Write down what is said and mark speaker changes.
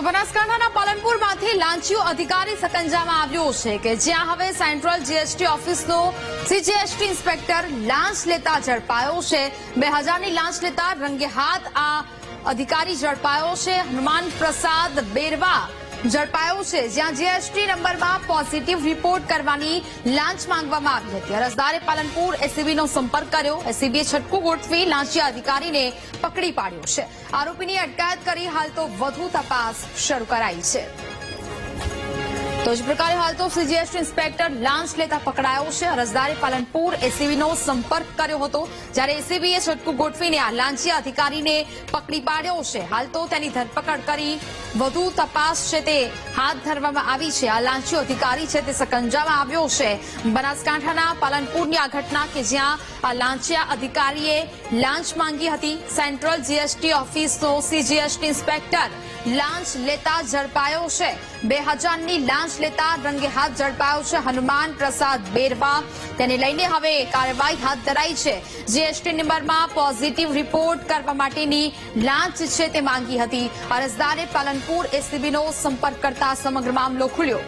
Speaker 1: બનાસકાંઠાના પાલનપુરમાંથી લાંચીઓ અધિકારી સકંજામાં આવ્યો છે કે જ્યાં હવે સેન્ટ્રલ જીએસટી ઓફિસનો સીજીએસટી ઇન્સ્પેક્ટર લાંચ લેતા ઝડપાયો છે। 2000ની લાંચ લેતા રંગે હાથ આ અધિકારી ઝડપાયો છે। હનુમાન પ્રસાદ બેરવા ઝડપાયો છે, જ્યાં જીએસટી નંબરમાં પોઝિટિવ રિપોર્ટ કરવાની લાંચ માંગવામાં આવી હતી। અરજદારે પાલનપુર એસીબીનો સંપર્ક કર્યો। એસીબીએ છટકું ગોઠવી લાંચિયા અધિકારીને પકડી પાડ્યો છે। આરોપીની અટકાયત કરી હાલ તો વધુ તપાસ શરૂ કરાઈ છે। તો જ પ્રકારે હાલ તો સીજીએસટી ઇન્સ્પેક્ટર લાંચ લેતા પકડાયો છે। અરજદારે પાલનપુર એસીબીનો સંપર્ક કર્યો હતો, જ્યારે એસીબીએ છટકું ગોઠવીને આ લાંચિયા અધિકારીને પકડી પાડ્યો છે। હાલ તો તેની ધરપકડ કરી વધુ તપાસ છે તે હાથ ધરવામાં આવી છે। આ લાંચિયો અધિકારી છે તે સકંજામાં આવ્યો છે। બનાસકાંઠાના પાલનપુરની આ ઘટના કે જ્યાં આ લાંચિયા અધિકારીએ લાંચ માંગી હતી। સેન્ટ્રલ જીએસટી ઓફિસનો સીજીએસટી ઇન્સ્પેક્ટર લાંચ લેતા ઝડપાયો છે। 2000ની લાંચ લેતા રંગે હાથ ઝડપાયો છે હનુમાન પ્રસાદ બેરવા। તેને લઈને હવે કાર્યવાહી હાથ ધરાઈ છે। જીએસટી નંબરમાં પોઝિટિવ રિપોર્ટ કરવા માટેની લાંચ છે તે માંગી હતી। અરજદારે પાલનપુર એસીબીનો સંપર્ક કરતા સમગ્ર મામલો ખુલ્યો।